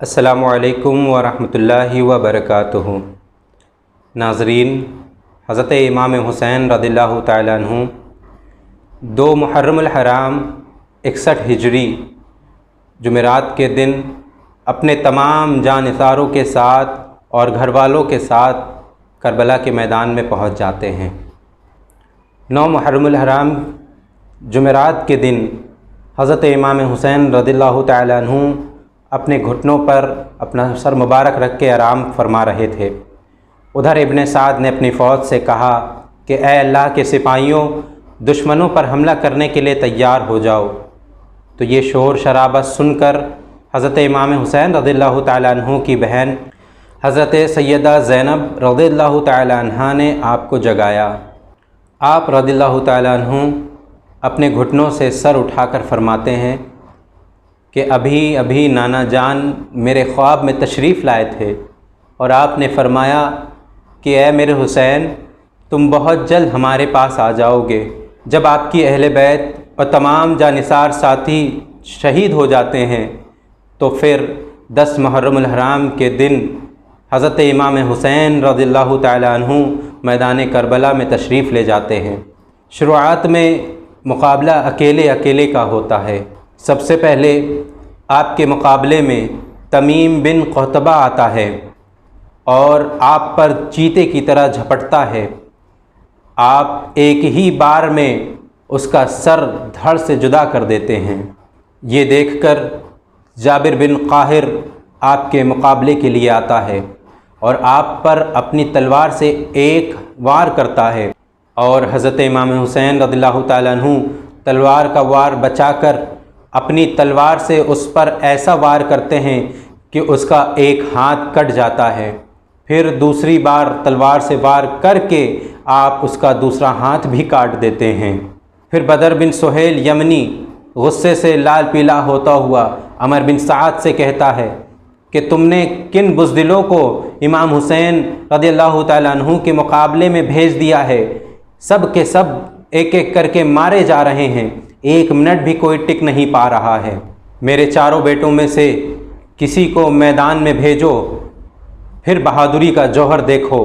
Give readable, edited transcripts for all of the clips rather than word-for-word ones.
السلام علیکم ورحمۃ اللہ وبرکاتہ۔ ناظرین، حضرت امام حسین رضی اللہ تعالیٰ عنہ 2 محرم الحرام 61 ہجری جمعرات کے دن اپنے تمام جانثاروں کے ساتھ اور گھر والوں کے ساتھ کربلا کے میدان میں پہنچ جاتے ہیں۔ 9 محرم الحرام جمعرات کے دن حضرت امام حسین رضی اللہ تعالیٰ عنہ اپنے گھٹنوں پر اپنا سر مبارک رکھ کے آرام فرما رہے تھے۔ ادھر ابن سعد نے اپنی فوج سے کہا کہ اے اللہ کے سپاہیوں، دشمنوں پر حملہ کرنے کے لیے تیار ہو جاؤ۔ تو یہ شور شرابہ سن کر حضرت امام حسین رضی اللہ تعالیٰ عنہ کی بہن حضرت سیدہ زینب رضی اللہ تعالیٰ عنہ نے آپ کو جگایا۔ آپ رضی اللہ تعالیٰ عنہ اپنے گھٹنوں سے سر اٹھا کر فرماتے ہیں کہ ابھی نانا جان میرے خواب میں تشریف لائے تھے اور آپ نے فرمایا کہ اے میرے حسین، تم بہت جلد ہمارے پاس آ جاؤ گے۔ جب آپ کی اہل بیت اور تمام جانثار ساتھی شہید ہو جاتے ہیں تو پھر 10 محرم الحرام کے دن حضرت امام حسین رضی اللہ تعالیٰ عنہ میدان کربلا میں تشریف لے جاتے ہیں۔ شروعات میں مقابلہ اکیلے کا ہوتا ہے۔ سب سے پہلے آپ کے مقابلے میں تمیم بن قحطبہ آتا ہے اور آپ پر چیتے کی طرح جھپٹتا ہے۔ آپ ایک ہی بار میں اس کا سر دھڑ سے جدا کر دیتے ہیں۔ یہ دیکھ کر جابر بن قاہر آپ کے مقابلے کے لیے آتا ہے اور آپ پر اپنی تلوار سے ایک وار کرتا ہے، اور حضرت امام حسین رضی اللہ تعالیٰ عنہ تلوار کا وار بچا کر اپنی تلوار سے اس پر ایسا وار کرتے ہیں کہ اس کا ایک ہاتھ کٹ جاتا ہے۔ پھر دوسری بار تلوار سے وار کر کے آپ اس کا دوسرا ہاتھ بھی کاٹ دیتے ہیں۔ پھر بدر بن سہیل یمنی غصے سے لال پیلا ہوتا ہوا عمر بن سعد سے کہتا ہے کہ تم نے کن بزدلوں کو امام حسین رضی اللہ تعالیٰ عنہ کے مقابلے میں بھیج دیا ہے؟ سب کے سب ایک ایک کر کے مارے جا رہے ہیں، 1 منٹ بھی کوئی ٹک نہیں پا رہا ہے۔ میرے 4 بیٹوں میں سے کسی کو میدان میں بھیجو، پھر بہادری کا جوہر دیکھو۔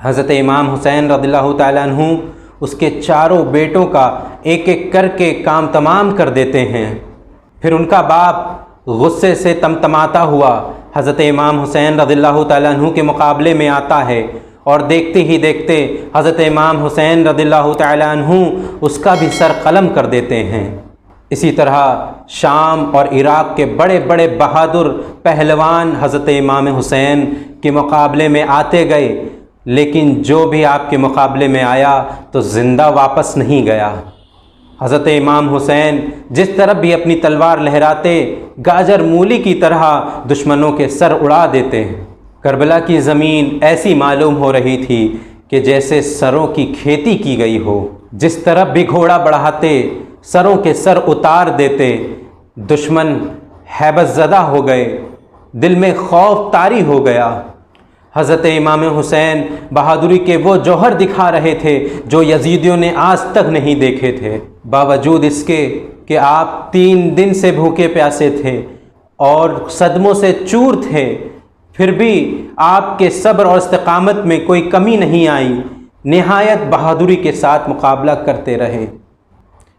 حضرت امام حسین رضی اللہ تعالیٰ عنہ اس کے 4 بیٹوں کا ایک ایک کر کے کام تمام کر دیتے ہیں۔ پھر ان کا باپ غصے سے تمتماتا ہوا حضرت امام حسین رضی اللہ تعالیٰ عنہ کے مقابلے میں آتا ہے، اور دیکھتے ہی دیکھتے حضرت امام حسین رضی اللہ تعالیٰ عنہ اس کا بھی سر قلم کر دیتے ہیں۔ اسی طرح شام اور عراق کے بڑے بڑے بہادر پہلوان حضرت امام حسین کے مقابلے میں آتے گئے، لیکن جو بھی آپ کے مقابلے میں آیا تو زندہ واپس نہیں گیا۔ حضرت امام حسین جس طرف بھی اپنی تلوار لہراتے، گاجر مولی کی طرح دشمنوں کے سر اڑا دیتے ہیں۔ کربلا کی زمین ایسی معلوم ہو رہی تھی کہ جیسے سروں کی کھیتی کی گئی ہو۔ جس طرف بھی گھوڑا بڑھاتے سروں کے سر اتار دیتے۔ دشمن ہیبت زدہ ہو گئے، دل میں خوف طاری ہو گیا۔ حضرت امام حسین بہادری کے وہ جوہر دکھا رہے تھے جو یزیدیوں نے آج تک نہیں دیکھے تھے۔ باوجود اس کے کہ آپ 3 دن سے بھوکے پیاسے تھے اور صدموں سے چور تھے، پھر بھی آپ کے صبر اور استقامت میں کوئی کمی نہیں آئی، نہایت بہادری کے ساتھ مقابلہ کرتے رہے۔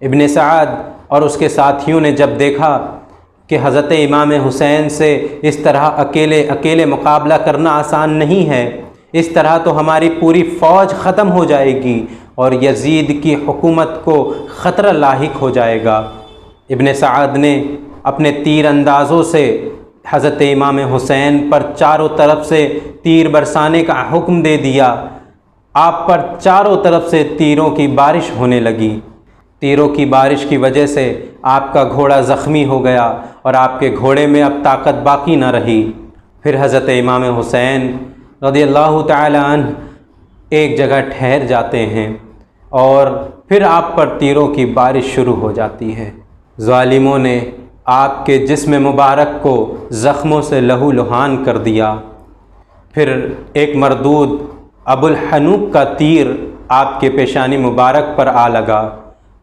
ابن سعد اور اس کے ساتھیوں نے جب دیکھا کہ حضرت امام حسین سے اس طرح اکیلے مقابلہ کرنا آسان نہیں ہے، اس طرح تو ہماری پوری فوج ختم ہو جائے گی اور یزید کی حکومت کو خطرہ لاحق ہو جائے گا۔ ابن سعد نے اپنے تیر اندازوں سے حضرت امام حسین پر چاروں طرف سے تیر برسانے کا حکم دے دیا۔ آپ پر چاروں طرف سے تیروں کی بارش ہونے لگی۔ تیروں کی بارش کی وجہ سے آپ کا گھوڑا زخمی ہو گیا اور آپ کے گھوڑے میں اب طاقت باقی نہ رہی۔ پھر حضرت امام حسین رضی اللہ تعالیٰ عنہ ایک جگہ ٹھہر جاتے ہیں اور پھر آپ پر تیروں کی بارش شروع ہو جاتی ہے۔ ظالموں نے آپ کے جسم مبارک کو زخموں سے لہو لہان کر دیا۔ پھر ایک مردود ابو الحنوک کا تیر آپ کے پیشانی مبارک پر آ لگا،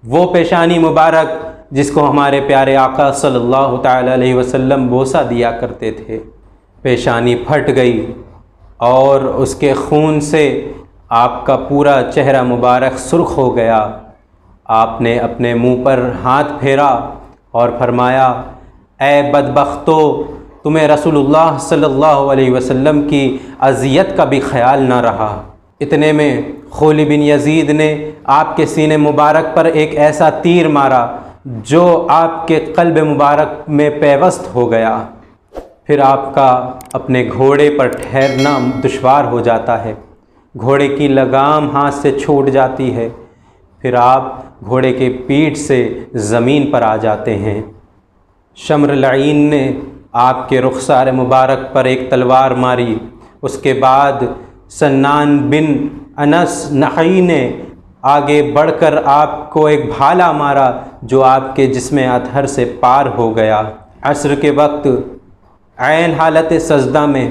وہ پیشانی مبارک جس کو ہمارے پیارے آقا صلی اللہ تعالیٰ علیہ وسلم بوسہ دیا کرتے تھے۔ پیشانی پھٹ گئی اور اس کے خون سے آپ کا پورا چہرہ مبارک سرخ ہو گیا۔ آپ نے اپنے منہ پر ہاتھ پھیرا اور فرمایا، اے بدبختو، تمہیں رسول اللہ صلی اللہ علیہ وسلم کی اذیت کا بھی خیال نہ رہا۔ اتنے میں خولی بن یزید نے آپ کے سینے مبارک پر ایک ایسا تیر مارا جو آپ کے قلب مبارک میں پیوست ہو گیا۔ پھر آپ کا اپنے گھوڑے پر ٹھہرنا دشوار ہو جاتا ہے، گھوڑے کی لگام ہاتھ سے چھوٹ جاتی ہے، پھر آپ گھوڑے کے پیٹھ سے زمین پر آ جاتے ہیں۔ شمر لعین نے آپ کے رخسار مبارک پر ایک تلوار ماری۔ اس کے بعد سنان بن انس نخعی نے آگے بڑھ کر آپ کو ایک بھالا مارا جو آپ کے جسم اطہر سے پار ہو گیا۔ عصر کے وقت عین حالت سجدہ میں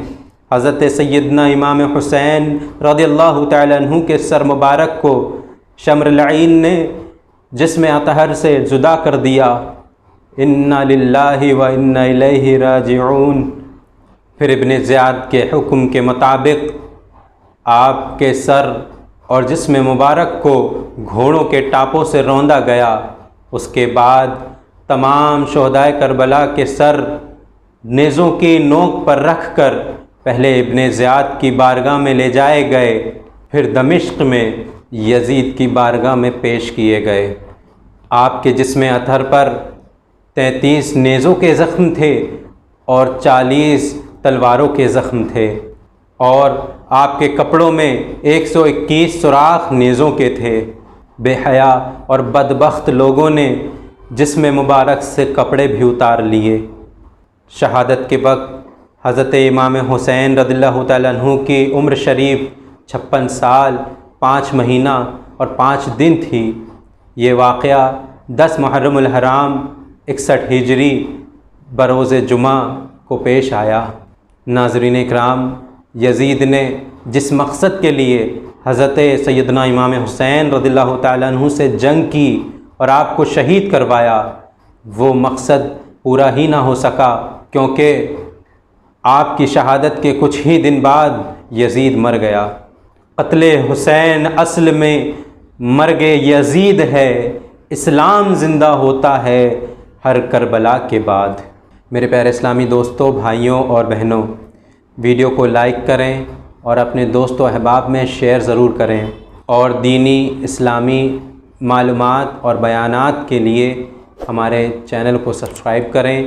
حضرت سیدنا امام حسین رضی اللہ تعالیٰ عنہ کے سر مبارک کو شمر لعین نے جسم اطہر سے جدا کر دیا۔ انا للہ و انا الیہ راجعون۔ پھر ابن زیاد کے حکم کے مطابق آپ کے سر اور جسم مبارک کو گھوڑوں کے ٹاپوں سے روندا گیا۔ اس کے بعد تمام شہدائے کربلا کے سر نیزوں کی نوک پر رکھ کر پہلے ابن زیاد کی بارگاہ میں لے جائے گئے، پھر دمشق میں یزید کی بارگاہ میں پیش کیے گئے۔ آپ کے جسم اطہر پر 33 نیزوں کے زخم تھے اور 40 تلواروں کے زخم تھے، اور آپ کے کپڑوں میں 121 سوراخ نیزوں کے تھے۔ بے حیا اور بدبخت لوگوں نے جسم مبارک سے کپڑے بھی اتار لیے۔ شہادت کے وقت حضرت امام حسین رضی اللہ تعالیٰ عنہ کی عمر شریف 56 سال 5 مہینہ اور 5 دن تھی۔ یہ واقعہ 10 محرم الحرام 61 ہجری بروز جمعہ کو پیش آیا۔ ناظرین اکرام، یزید نے جس مقصد کے لیے حضرت سیدنا امام حسین رضی اللہ تعالیٰ عنہ سے جنگ کی اور آپ کو شہید کروایا، وہ مقصد پورا ہی نہ ہو سکا، کیونکہ آپ کی شہادت کے کچھ ہی دن بعد یزید مر گیا۔ قتل حسین اصل میں مرگ یزید ہے، اسلام زندہ ہوتا ہے ہر کربلا کے بعد۔ میرے پیارے اسلامی دوستوں، بھائیوں اور بہنوں، ویڈیو کو لائک کریں اور اپنے دوست و احباب میں شیئر ضرور کریں، اور دینی اسلامی معلومات اور بیانات کے لیے ہمارے چینل کو سبسکرائب کریں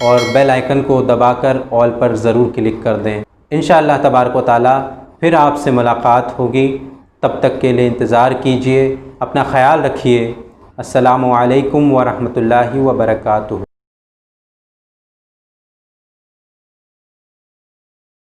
اور بیل آئیکن کو دبا کر آل پر ضرور کلک کر دیں۔ انشاءاللہ تبارک و تعالیٰ پھر آپ سے ملاقات ہوگی، تب تک کے لیے انتظار کیجیے، اپنا خیال رکھیے۔ السلام علیکم ورحمۃ اللہ وبرکاتہ۔